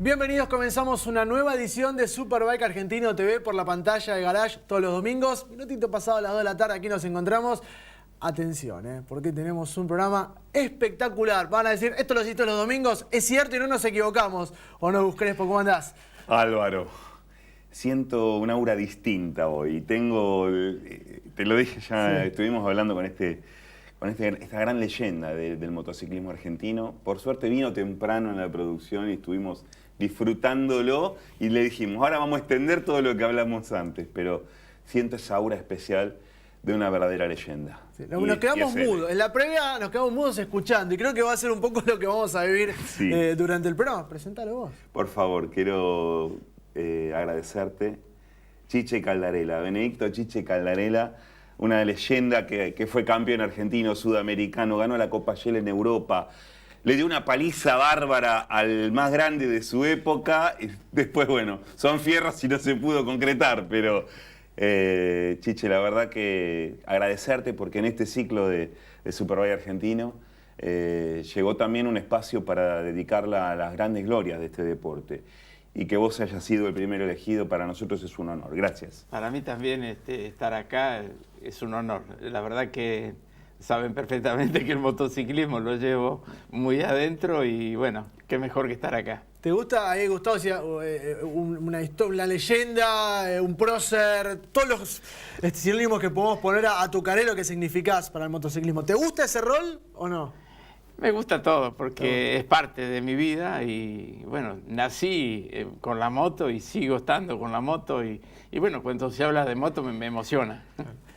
Bienvenidos, comenzamos una nueva edición de Superbike Argentino TV por la pantalla de Garage todos los domingos. Minutito pasado a las 2 de la tarde aquí nos encontramos. Atención, porque tenemos un programa espectacular. Van a decir, esto lo hiciste los domingos, es cierto y no nos equivocamos. ¿O no, Crespo? ¿Cómo andás? Álvaro, siento una aura distinta hoy. Tengo, te lo dije ya, sí. Estuvimos hablando con esta gran leyenda del motociclismo argentino. Por suerte vino temprano en la producción y estuvimos disfrutándolo y le dijimos, ahora vamos a extender todo lo que hablamos antes, pero siento esa aura especial de una verdadera leyenda. Sí, nos quedamos mudos, en la previa nos quedamos mudos escuchando y creo que va a ser un poco lo que vamos a vivir durante el programa. Presentalo vos. Por favor, quiero agradecerte. Chiche Caldarella, Benedicto Chiche Caldarella, una leyenda que fue campeón argentino, sudamericano, ganó la Copa Shell en Europa, le dio una paliza bárbara al más grande de su época. Y después, bueno, son fierros y no se pudo concretar, pero Chiche, la verdad que agradecerte porque en este ciclo de Superbike Argentino llegó también un espacio para dedicarla a las grandes glorias de este deporte. Y que vos hayas sido el primero elegido, para nosotros es un honor. Gracias. Para mí también estar acá es un honor. La verdad que saben perfectamente que el motociclismo lo llevo muy adentro y bueno, qué mejor que estar acá. ¿Te gusta, Gustavo, una leyenda, un prócer, todos los sinónimos que podemos poner a Tucarello que significás para el motociclismo? ¿Te gusta ese rol o no? Me gusta todo porque es parte de mi vida y bueno, nací con la moto y sigo estando con la moto y bueno, cuando se habla de moto me emociona.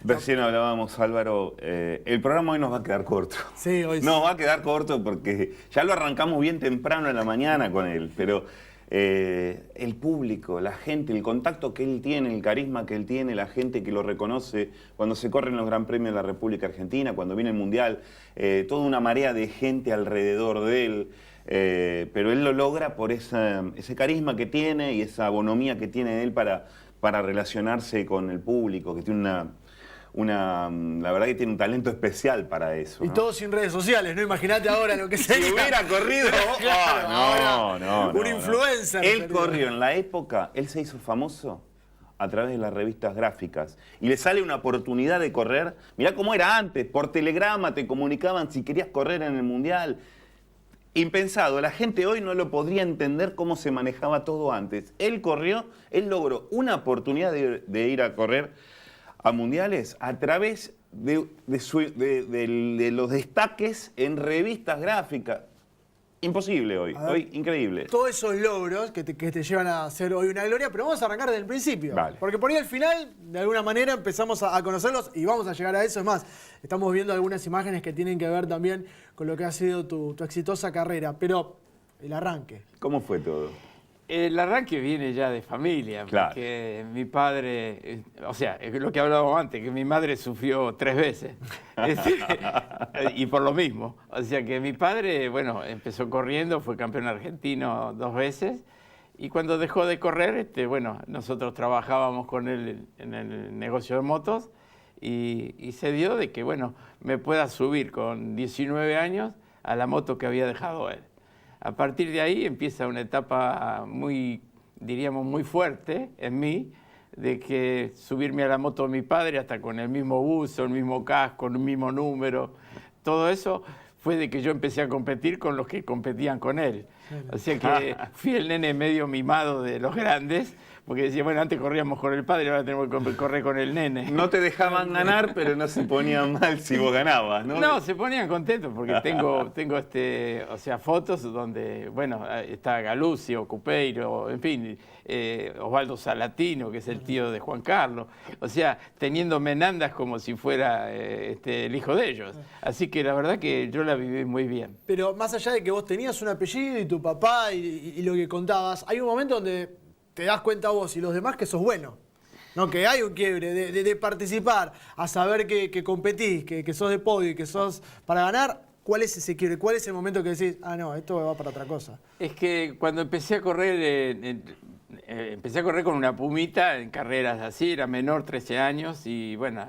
Recién hablábamos, Álvaro, el programa hoy nos va a quedar corto. Sí, hoy sí. No, va a quedar corto porque ya lo arrancamos bien temprano en la mañana con él, pero el público, la gente, el contacto que él tiene, el carisma que él tiene, la gente que lo reconoce cuando se corren los Gran Premios de la República Argentina, cuando viene el Mundial, toda una marea de gente alrededor de él, pero él lo logra por ese carisma que tiene y esa bonomía que tiene él para relacionarse con el público, que tiene la verdad que tiene un talento especial para eso, ¿no? Y todo sin redes sociales, ¿no? Imagínate ahora lo que sería. Si hubiera corrido, claro, no. Un influencer. Él corrió en la época, él se hizo famoso a través de las revistas gráficas y le sale una oportunidad de correr. Mirá cómo era antes, por telegrama te comunicaban si querías correr en el Mundial. Impensado, la gente hoy no lo podría entender cómo se manejaba todo antes. Él corrió, él logró una oportunidad de ir a correr a mundiales a través de los destaques en revistas gráficas. Imposible hoy, increíble. Todos esos logros que te llevan a ser hoy una gloria, pero vamos a arrancar desde el principio. Vale. Porque por ahí al final, de alguna manera, empezamos a conocerlos y vamos a llegar a eso. Es más, estamos viendo algunas imágenes que tienen que ver también con lo que ha sido tu exitosa carrera. Pero el arranque. ¿Cómo fue todo? El arranque viene ya de familia, claro. Porque mi padre, o sea, es lo que hablábamos antes, que mi madre sufrió 3 veces, y por lo mismo. O sea que mi padre, bueno, empezó corriendo, fue campeón argentino 2 veces, y cuando dejó de correr, bueno, nosotros trabajábamos con él en el negocio de motos, y se dio de que, bueno, me pueda subir con 19 años a la moto que había dejado él. A partir de ahí empieza una etapa diríamos, muy fuerte en mí, de que subirme a la moto de mi padre hasta con el mismo buzo, el mismo casco, el mismo número, todo eso fue de que yo empecé a competir con los que competían con él. O sea que fui el nene medio mimado de los grandes, porque decía, bueno, antes corríamos con el padre, ahora tenemos que correr con el nene. No te dejaban ganar, pero no se ponían mal si vos ganabas, ¿no? No, se ponían contentos, porque tengo fotos donde, bueno, está Galucio, Cupeiro, en fin, Osvaldo Salatino, que es el tío de Juan Carlos, o sea, teniendo menandas como si fuera el hijo de ellos. Así que la verdad que yo la viví muy bien. Pero más allá de que vos tenías un apellido y tu papá y lo que contabas, hay un momento donde te das cuenta vos y los demás que sos bueno, ¿no? Que hay un quiebre de participar, a saber que competís, que sos de podio y que sos para ganar. ¿Cuál es ese quiebre? ¿Cuál es el momento que decís, no, esto va para otra cosa? Es que cuando empecé a correr con una Pumita en carreras así, era menor, 13 años, y bueno,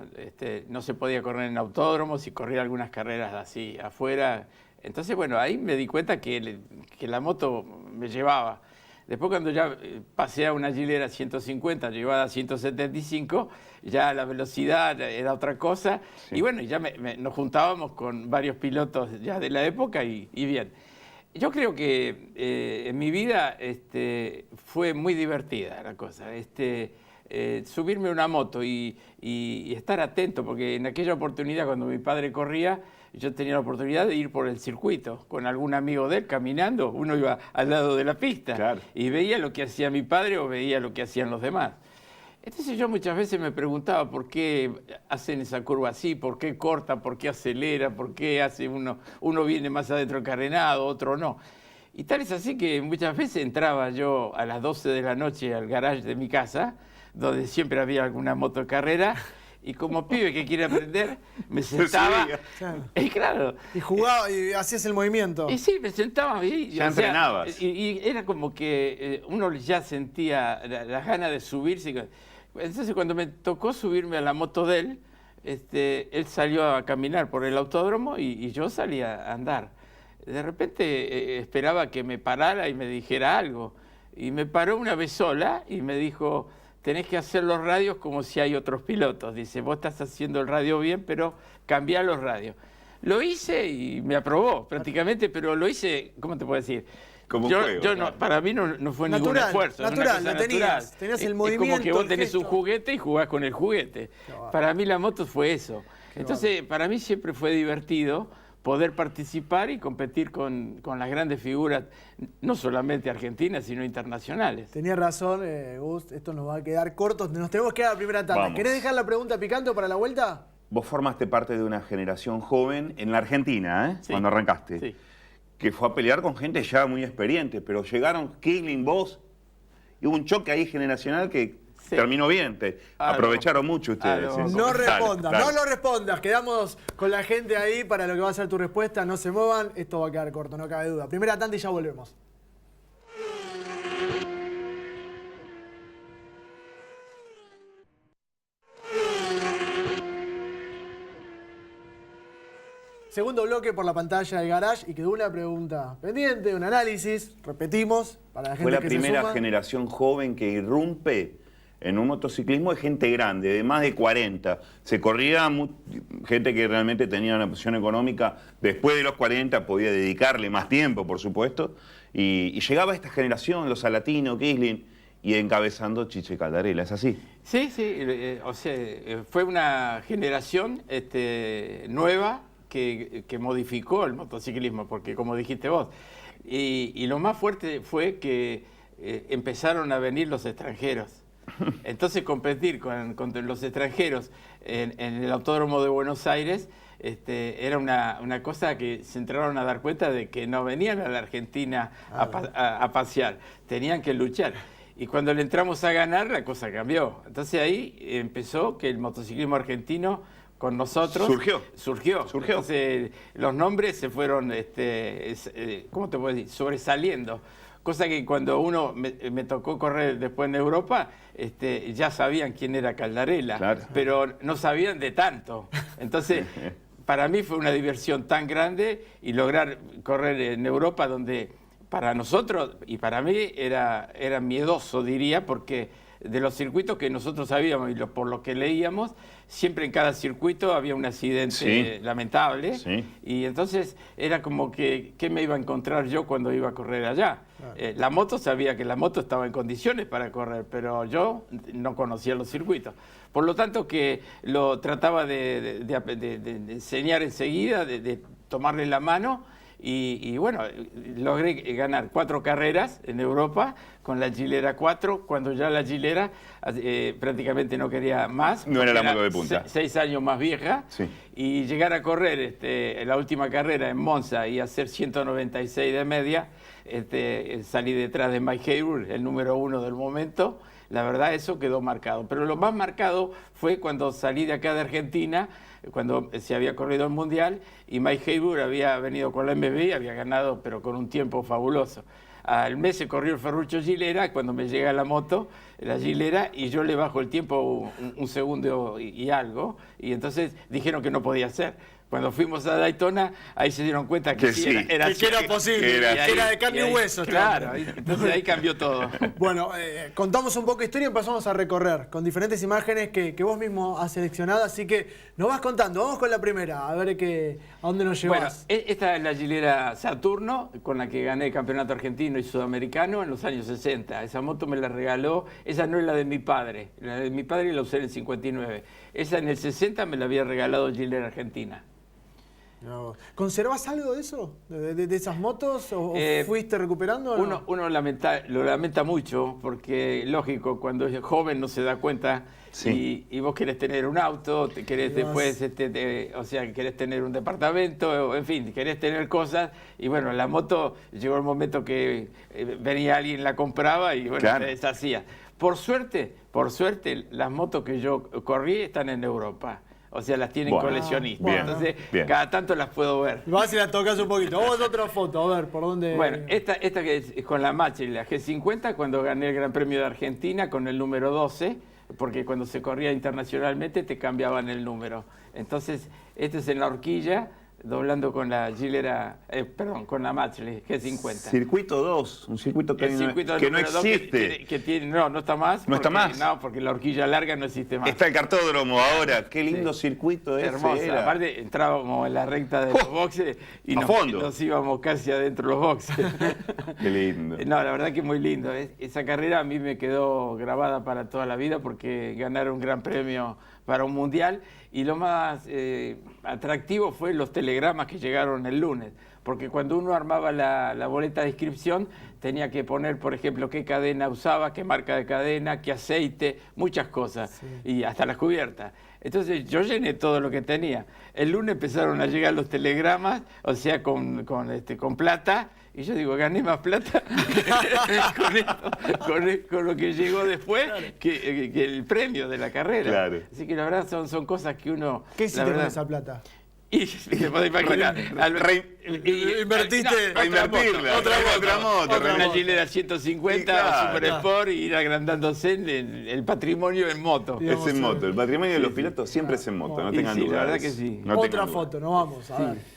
no se podía correr en autódromos y corría algunas carreras así afuera. Entonces, bueno, ahí me di cuenta que la moto me llevaba. Después cuando ya pasé a una Gilera 150, llevada a 175, ya la velocidad era otra cosa. Sí. Y bueno, ya nos juntábamos con varios pilotos ya de la época y bien. Yo creo que en mi vida fue muy divertida la cosa. Subirme a una moto y estar atento, porque en aquella oportunidad cuando mi padre corría, yo tenía la oportunidad de ir por el circuito con algún amigo de él caminando, uno iba al lado de la pista, claro, y veía lo que hacía mi padre o veía lo que hacían los demás. Entonces yo muchas veces me preguntaba por qué hacen esa curva así, por qué corta, por qué acelera, por qué hace uno viene más adentro carenado, otro no. Y tal es así que muchas veces entraba yo a las 12 de la noche al garage de mi casa, donde siempre había alguna moto de carrera, y como pibe que quiere aprender, me sentaba. Claro. Y claro. Y jugaba y hacías el movimiento. Y sí, me sentaba y ya entrenabas. Y era como que uno ya sentía la ganas de subirse. Entonces cuando me tocó subirme a la moto de él, él salió a caminar por el autódromo y yo salí a andar. De repente esperaba que me parara y me dijera algo. Y me paró una vez sola y me dijo: tenés que hacer los radios como si hay otros pilotos. Dice, vos estás haciendo el radio bien, pero cambiá los radios. Lo hice y me aprobó prácticamente, pero lo hice, ¿cómo te puedo decir? Como yo juego, no, para mí no fue natural, ningún esfuerzo. Natural, lo tenías el movimiento. Es como que vos tenés un juguete y jugás con el juguete. Para mí la moto fue eso. Entonces, para mí siempre fue divertido poder participar y competir con las grandes figuras, no solamente argentinas, sino internacionales. Tenías razón, Gus, esto nos va a quedar corto, nos tenemos que ir a la primera tanda. Vamos. ¿Querés dejar la pregunta picante para la vuelta? Vos formaste parte de una generación joven en la Argentina, Sí. Cuando arrancaste, Sí. que fue a pelear con gente ya muy experiente, pero llegaron Kislin, vos, y hubo un choque ahí generacional que terminó bien. Aprovecharon mucho ustedes. No respondas, Dale. no lo respondas. Quedamos con la gente ahí para lo que va a ser tu respuesta. No se muevan, esto va a quedar corto, no cabe duda. Primera tanda y ya volvemos. Segundo bloque por la pantalla del garage y quedó una pregunta pendiente, un análisis. Repetimos para la gente Fue la que primera se suma. generación joven que irrumpe en un motociclismo de gente grande, de más de 40. Se corría gente que realmente tenía una posición económica, después de los 40 podía dedicarle más tiempo, por supuesto, y llegaba esta generación, los Salatino, Kislin, y encabezando Chiche Caldarela, ¿es así? Sí, o sea, fue una generación nueva que modificó el motociclismo, porque como dijiste vos, y lo más fuerte fue que empezaron a venir los extranjeros. Entonces competir con los extranjeros en el Autódromo de Buenos Aires era una cosa que se entraron a dar cuenta de que no venían a la Argentina a pasear, tenían que luchar. Y cuando le entramos a ganar, la cosa cambió. Entonces ahí empezó que el motociclismo argentino con nosotros surgió. Entonces los nombres se fueron, ¿cómo te puedo decir?, sobresaliendo. Cosa que cuando uno me tocó correr después en Europa, ya sabían quién era Caldarela, claro, pero no sabían de tanto. Entonces, para mí fue una diversión tan grande y lograr correr en Europa, donde para nosotros y para mí era miedoso, diría, porque de los circuitos que nosotros sabíamos y por lo que leíamos, siempre en cada circuito había un accidente lamentable. Sí. Y entonces era como que, ¿qué me iba a encontrar yo cuando iba a correr allá? Claro. La moto, sabía que la moto estaba en condiciones para correr, pero yo no conocía los circuitos. Por lo tanto, que lo trataba de enseñar enseguida, de tomarle la mano. Y bueno, logré ganar 4 carreras en Europa con la Gilera 4, cuando ya la Gilera prácticamente no quería más. No era la moto de punta. 6 años más vieja. Sí. Y llegar a correr la última carrera en Monza y hacer 196 de media, salí detrás de Mike Haywood, el número 1 del momento. La verdad, eso quedó marcado. Pero lo más marcado fue cuando salí de acá de Argentina, cuando se había corrido el Mundial, y Mike Haywood había venido con la MB y había ganado, pero con un tiempo fabuloso. Al mes se corrió el Ferruccio Gilera, cuando me llega la moto, la Gilera, y yo le bajo el tiempo un segundo y algo, y entonces dijeron que no podía ser, Cuando fuimos a Daytona, ahí se dieron cuenta que sí, era que era posible, que era de carne y hueso. Claro, entonces ahí cambió todo. Bueno, contamos un poco de historia y empezamos a recorrer con diferentes imágenes que vos mismo has seleccionado, así que nos vas contando. Vamos con la primera, a ver a dónde nos llevas. Bueno, esta es la Gilera Saturno, con la que gané el campeonato argentino y sudamericano en los años 60. Esa moto me la regaló, esa no es la de mi padre, la de mi padre la usé en el 59. Esa en el 60 me la había regalado Gilera Argentina. No. ¿Conservás algo de eso? ¿De esas motos? ¿O fuiste recuperando? Uno lo lamenta mucho, porque lógico, cuando es joven no se da cuenta. Sí. Y vos querés tener un auto, querés después, o sea, querés tener un departamento, en fin, querés tener cosas. Y bueno, la moto, llegó el momento que venía alguien, la compraba y bueno, claro, se deshacía. Por suerte, las motos que yo corrí están en Europa. O sea, las tienen coleccionistas. Bien, entonces, bien. cada tanto las puedo ver. Vas y las tocas un poquito. Vamos a otra foto, a ver, ¿por dónde...? Bueno, esta que es con la Macchi, la G50, cuando gané el Gran Premio de Argentina con el número 12, porque cuando se corría internacionalmente te cambiaban el número. Entonces, este es en la horquilla, doblando con la Gilera, con la Macchi, G50. Circuito 2, un circuito que, que no existe. No está más. No está más. No, porque la horquilla larga no existe más. Está el cartódromo ahora. Qué lindo circuito ese. Hermoso. Aparte, entrábamos en la recta de los boxes y nos íbamos casi adentro de los boxes. Qué lindo. No, la verdad que muy lindo. Esa carrera a mí me quedó grabada para toda la vida porque ganar un gran premio para un mundial, y lo más atractivo fue los telegramas que llegaron el lunes, porque cuando uno armaba la boleta de inscripción tenía que poner, por ejemplo, qué cadena usaba, qué marca de cadena, qué aceite, muchas cosas, y hasta las cubiertas. Entonces yo llené todo lo que tenía. El lunes empezaron a llegar los telegramas, o sea, con plata. Y yo digo, gané más plata con lo que llegó después, claro, que el premio de la carrera. Claro. Así que la verdad son cosas que uno... ¿Qué hiciste con esa plata? Y te podés imaginar. Invertiste. Reinvertirla. Otra moto. Una Gilera 150, claro, Super Sport, y ir agrandándose en el patrimonio en moto. Es en moto. El patrimonio de los pilotos siempre es en moto, no tengan dudas. La verdad que sí. Otra foto, nos vamos, a ver.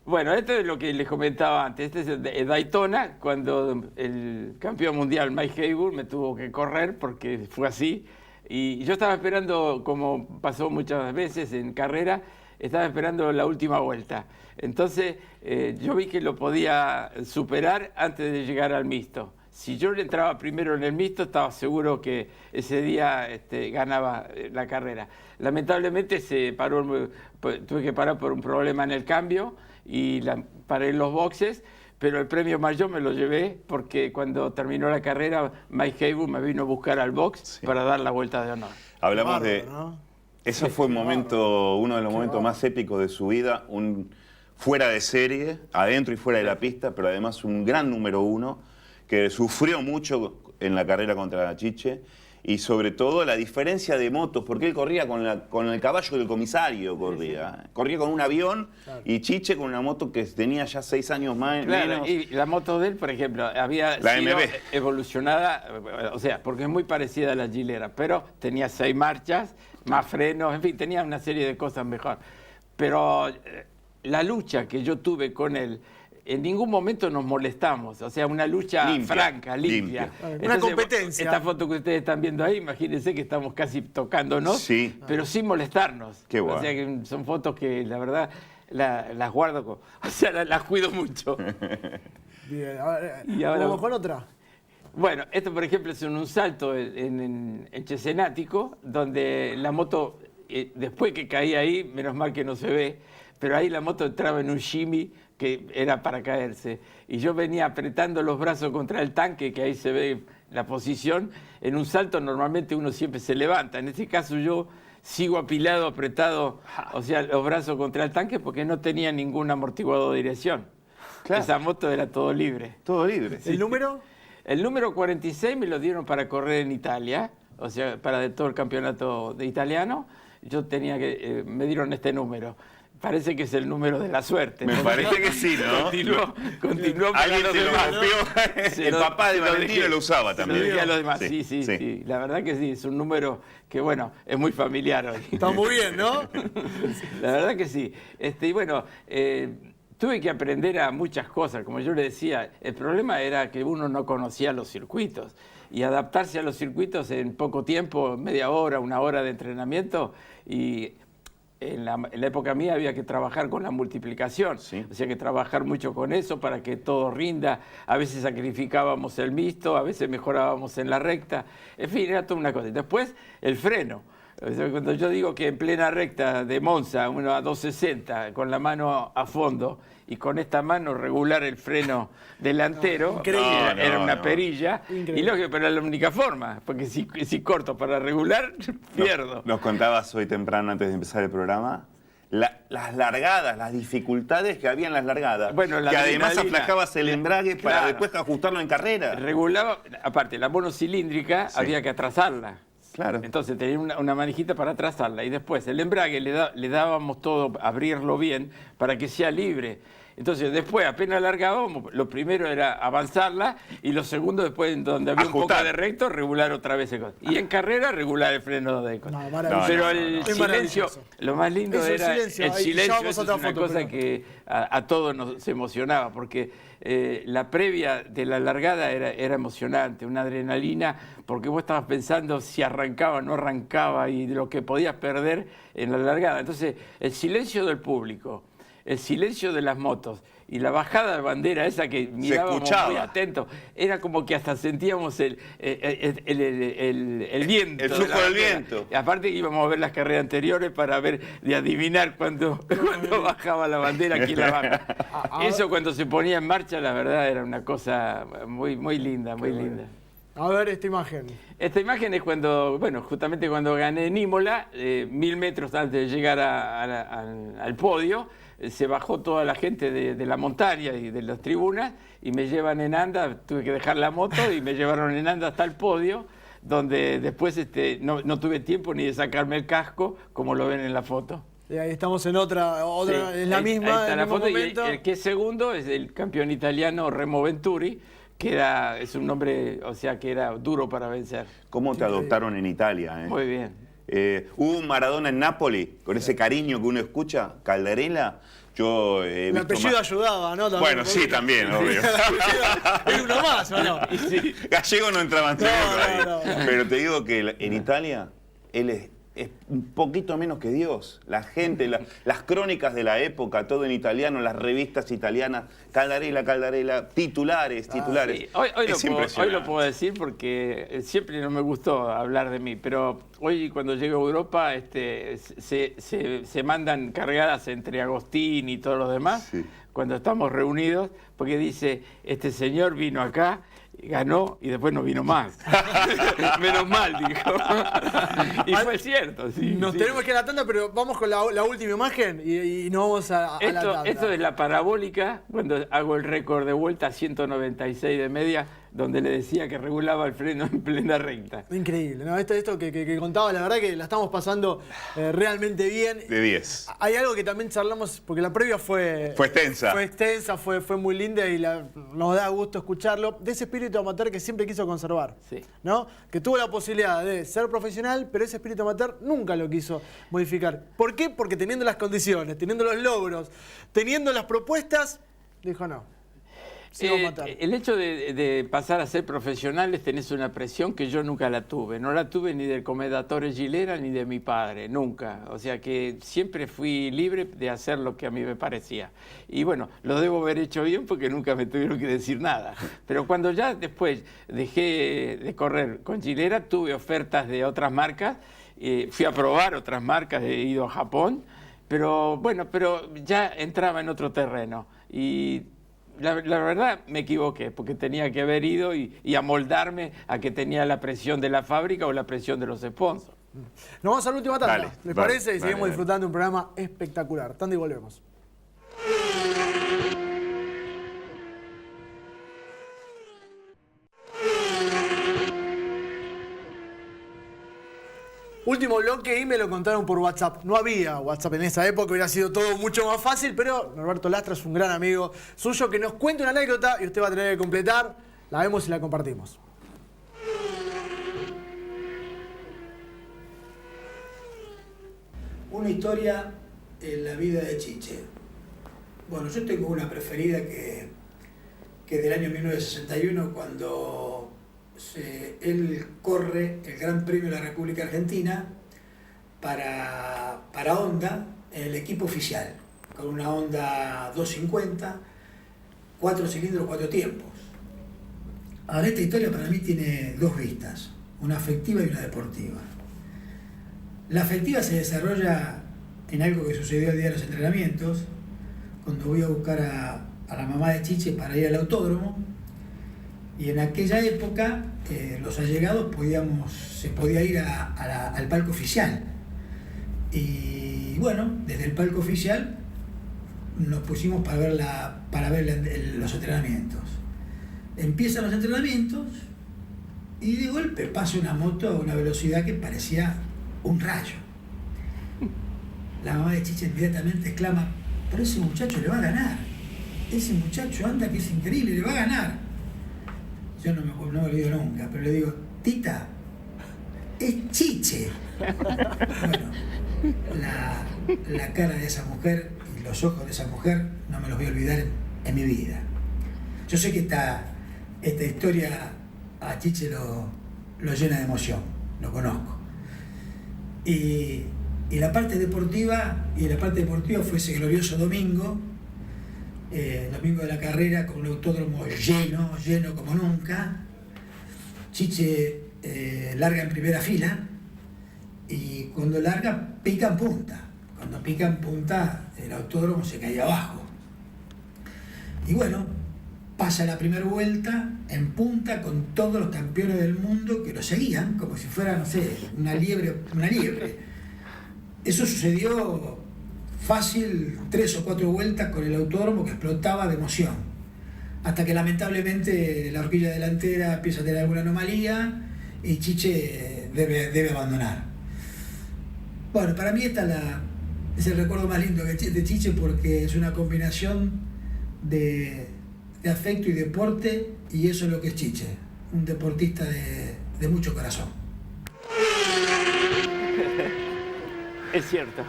Bueno, esto es lo que les comentaba antes. Este es Daytona, cuando el campeón mundial Mike Haywood me tuvo que correr porque fue así. Y yo estaba esperando, como pasó muchas veces en carrera, estaba esperando la última vuelta. Entonces yo vi que lo podía superar antes de llegar al mixto. Si yo le entraba primero en el mixto, estaba seguro que ese día ganaba la carrera. Lamentablemente tuve que parar por un problema en el cambio y paré en los boxes, pero el premio mayor me lo llevé porque cuando terminó la carrera, Mike Haywood me vino a buscar al box para dar la vuelta de honor. Hablamos ¿no? Eso fue uno de los momentos más épicos de su vida, fuera de serie, adentro y fuera de la pista, pero además un gran número 1 que sufrió mucho en la carrera contra Chiche. Y sobre todo la diferencia de motos, porque él corría con el caballo del comisario, corría con un avión, claro, y Chiche con una moto que tenía ya 6 años más. Claro, menos. Y la moto de él, por ejemplo, había sido evolucionada, o sea, porque es muy parecida a la Gilera, pero tenía 6 marchas, más frenos, en fin, tenía una serie de cosas mejor. Pero la lucha que yo tuve con él, en ningún momento nos molestamos, o sea, una lucha franca, limpia. Entonces, una competencia. Esta foto que ustedes están viendo ahí, imagínense que estamos casi tocándonos, pero sin molestarnos. Qué bueno. O sea, que son fotos que la verdad las guardo, o sea, las cuido mucho. Bien, vamos con otra. Bueno, esto por ejemplo es un salto en Cesenático, donde la moto, después que caí ahí, menos mal que no se ve, pero ahí la moto entraba en un shimmy que era para caerse. Y yo venía apretando los brazos contra el tanque, que ahí se ve la posición. En un salto normalmente uno siempre se levanta. En este caso yo sigo apilado, apretado, o sea, los brazos contra el tanque porque no tenía ningún amortiguador de dirección. Claro. Esa moto era todo libre. Todo libre. ¿El número? El número 46 me lo dieron para correr en Italia, o sea, para todo el campeonato de italiano. Yo tenía que, me dieron este número. parece que es el número de la suerte. Me parece que sí, ¿no? Continuó para Alguien los se lo demás. copió. El papá de Valentino lo usaba Se lo también. dije a los demás. Sí. La verdad que sí, es un número que, bueno, es muy familiar hoy. Está muy bien, ¿no? La verdad que sí. Y bueno, tuve que aprender a muchas cosas. Como yo le decía, el problema era que uno no conocía los circuitos. Y adaptarse a los circuitos en poco tiempo, media hora, una hora de entrenamiento. Y en la época mía había que trabajar con la multiplicación. Sí. O sea, que trabajar mucho con eso para que todo rinda. A veces sacrificábamos el mixto, a veces mejorábamos en la recta. En fin, era toda una cosa. Y después, el freno. O sea, cuando yo digo que en plena recta de Monza, uno a 260, con la mano a fondo, y con esta mano regular el freno delantero, era una perilla, Increíble. y lógico, pero era la única forma, porque si corto para regular, pierdo. Nos contabas hoy temprano, antes de empezar el programa, las largadas, las dificultades que había en las largadas. Bueno, la que además adrenalina. aflajabas el embrague para Claro. después ajustarlo en carrera. Regulaba, aparte, la monocilíndrica había que atrasarla. Claro. Entonces tenía una manijita para atrasarla y después el embrague le dábamos todo, abrirlo bien para que sea libre. Entonces después apenas largábamos, lo primero era avanzarla y lo segundo después donde había un Ajustar. poco de recto, regular otra vez el coso. Y en carrera regular el freno de coso. No, maravilloso. Pero No, el no. Es silencio, maravilloso. lo más lindo Eso, el era silencio. el Ahí, ya silencio, vamos a eso es otra una foto, cosa pero- que a todos nos emocionaba, porque la previa de la largada era emocionante, una adrenalina, porque vos estabas pensando si arrancaba o no arrancaba y de lo que podías perder en la largada. Entonces, el silencio del público, el silencio de las motos y la bajada de bandera esa que mirábamos escuchaba. muy atentos, era como que hasta sentíamos el viento. El de flujo la del bandera. viento. Y aparte íbamos a ver las carreras anteriores para ver, de adivinar cuando bajaba la bandera, quién la baja. Eso cuando se ponía en marcha, la verdad, era una cosa muy, muy linda, muy linda. A ver esta imagen. Esta imagen es cuando, bueno, justamente cuando gané en Imola, 1000 metros antes de llegar al podio, se bajó toda la gente de la montaña y de las tribunas y me llevan en anda, tuve que dejar la moto y me llevaron en anda hasta el podio, donde después no tuve tiempo ni de sacarme el casco, como lo ven en la foto. Y ahí estamos en otra Sí, es la ahí misma, está el la mismo foto, y momento. el que es segundo es el campeón italiano Remo Venturi, que es un nombre, o sea, que era duro para vencer. ¿Cómo te adoptaron en Italia? Muy bien. Hubo un Maradona en Nápoli, con ese cariño que uno escucha, Caldarela. Yo he El visto apellido más- ayudaba, ¿no? También, Bueno, porque- sí, también, obvio. El apellido es uno más, ¿o no? Gallego no entraba en segundo No, ahí. no. Pero te digo que en Italia él es un poquito menos que Dios. La gente, las crónicas de la época, todo en italiano, las revistas italianas, Caldarela, titulares. Sí, Es hoy lo impresionante. puedo decir porque siempre no me gustó hablar de mí, pero hoy cuando llego a Europa se mandan cargadas entre Agostini y todos los demás, Sí. cuando estamos reunidos, porque dice, este señor vino acá, ganó y después no vino más. Menos mal, dijo. Y fue cierto, sí. Nos sí. tenemos que ir a la tanda, pero vamos con la última imagen y nos vamos a la tanda. Esto es la parabólica, cuando hago el récord de vuelta a 196 de media, donde le decía que regulaba el freno en plena recta. Increíble, ¿no? Esto que contaba, la verdad que la estamos pasando realmente bien. De 10. Hay algo que también charlamos, porque la previa fue extensa. Fue extensa, fue muy linda y nos da gusto escucharlo. De ese espíritu amateur que siempre quiso conservar. Sí. ¿No? Que tuvo la posibilidad de ser profesional, pero ese espíritu amateur nunca lo quiso modificar. ¿Por qué? Porque teniendo las condiciones, teniendo los logros, teniendo las propuestas, dijo no. Sigo amateur. El hecho de pasar a ser profesionales tenés una presión que yo nunca la tuve. No la tuve ni del Commendatore Gilera ni de mi padre, nunca. O sea que siempre fui libre de hacer lo que a mí me parecía. Y bueno, lo debo haber hecho bien porque nunca me tuvieron que decir nada. Pero cuando ya después dejé de correr con Gilera, tuve ofertas de otras marcas. Fui a probar otras marcas, he ido a Japón. Pero bueno, pero ya entraba en otro terreno. Y la verdad me equivoqué, porque tenía que haber ido y amoldarme a que tenía la presión de la fábrica o la presión de los sponsors. Nos vamos a la última tanda. Dale, ¿Les vale, parece? Y seguimos dale. disfrutando de un programa espectacular. Tanda y volvemos. Último bloque y me lo contaron por WhatsApp. No había WhatsApp en esa época, hubiera sido todo mucho más fácil, pero Norberto Lastra es un gran amigo suyo que nos cuenta una anécdota y usted va a tener que completar. La vemos y la compartimos. Una historia en la vida de Chiche. Bueno, yo tengo una preferida que del año 1961, cuando él corre el Gran Premio de la República Argentina para Honda, en el equipo oficial, con una Honda 250, 4 cilindros, 4 tiempos. Ahora, esta historia para mí tiene dos vistas, una afectiva y una deportiva. La afectiva se desarrolla en algo que sucedió el día de los entrenamientos, cuando voy a buscar a la mamá de Chiche para ir al autódromo, y en aquella época los allegados se podía ir al palco oficial. Y bueno, desde el palco oficial nos pusimos para ver los entrenamientos. Empiezan los entrenamientos y de golpe pasa una moto a una velocidad que parecía un rayo. La mamá de Chiche inmediatamente exclama: pero ese muchacho le va a ganar. Ese muchacho anda que es increíble, le va a ganar. Yo no me olvido nunca, pero le digo: Tita, es Chiche. Bueno, la cara de esa mujer y los ojos de esa mujer no me los voy a olvidar en mi vida. Yo sé que esta historia a Chiche lo llena de emoción, lo conozco. Y la parte deportiva fue ese glorioso domingo, domingo de la carrera, con un autódromo lleno como nunca. Chiche larga en primera fila y cuando larga pica en punta. Cuando pica en punta el autódromo se cae abajo. Y bueno, pasa la primera vuelta en punta con todos los campeones del mundo que lo seguían, como si fuera, no sé, una liebre. Eso sucedió fácil 3 o 4 vueltas con el autódromo que explotaba de emoción. Hasta que lamentablemente la horquilla delantera empieza a tener alguna anomalía y Chiche debe abandonar. Bueno, para mí es el recuerdo más lindo de Chiche, porque es una combinación de afecto y deporte, y eso es lo que es Chiche, un deportista de mucho corazón. Es cierto.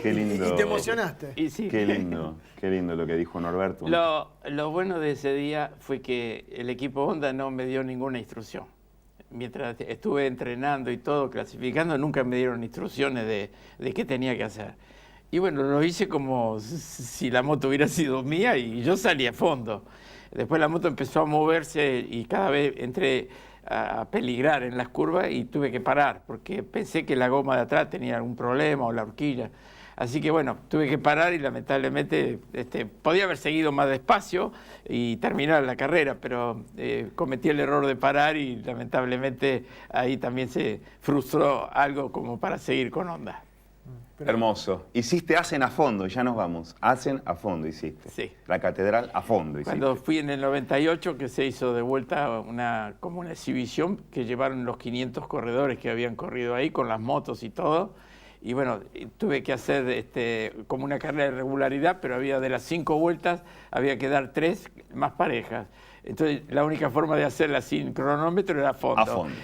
Qué lindo. Y te emocionaste. Y sí. Qué lindo lo que dijo Norberto. Lo bueno de ese día fue que el equipo Honda no me dio ninguna instrucción. Mientras estuve entrenando y todo, clasificando, nunca me dieron instrucciones de qué tenía que hacer. Y bueno, lo hice como si la moto hubiera sido mía y yo salí a fondo. Después la moto empezó a moverse y cada vez entré a peligrar en las curvas y tuve que parar porque pensé que la goma de atrás tenía algún problema o la horquilla. Así que bueno, tuve que parar y lamentablemente podía haber seguido más despacio y terminar la carrera, pero cometí el error de parar y lamentablemente ahí también se frustró algo como para seguir con Honda. Hermoso. Hiciste Hacen a fondo, y ya nos vamos. Hacen a fondo hiciste. Sí. La catedral a fondo hiciste. Cuando fui en el 98, que se hizo de vuelta como una exhibición que llevaron los 500 corredores que habían corrido ahí con las motos y todo. Y bueno, tuve que hacer como una carrera de regularidad, pero había de las 5 vueltas, había que dar 3 más parejas. Entonces, la única forma de hacerla sin cronómetro era a fondo. A fondo.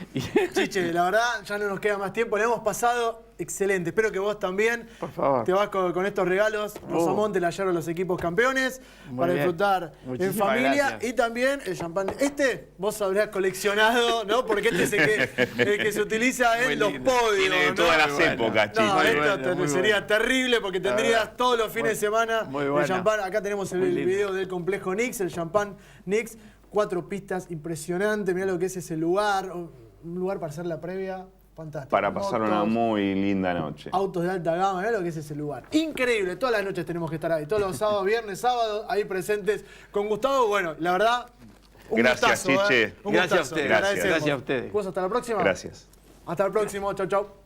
Chiche, la verdad, ya no nos queda más tiempo. Le hemos pasado excelente. Espero que vos también. Por favor. Te vas con estos regalos. Rosamonte le hallaron los equipos campeones para bien. disfrutar Muchísimas en familia. gracias. Y también el champán. Vos habrás coleccionado, ¿no? Porque es el que se utiliza en Muy los lindo. podios. Tiene de ¿no? todas las Muy bueno. épocas, No, Chiche. esto muy sería bueno. terrible porque tendrías todos los fines de semana Muy el bueno. champán. Acá tenemos el Muy lindo. video del complejo Nix, el champán Nix. 4 pistas, impresionante. Mirá lo que es ese lugar. Un lugar para hacer la previa, fantástico. Para pasar una Motos, muy linda noche. autos de alta gama, mirá lo que es ese lugar. Increíble, todas las noches tenemos que estar ahí. Todos los sábados, viernes, sábados, ahí presentes con Gustavo. Bueno, la verdad, un Gracias, gustazo, Chiche. Un Gracias a gustazo. ustedes. Le agradecemos. Gracias a ustedes. ¿Vos hasta la próxima? Gracias. Hasta el próximo. Chau, chau.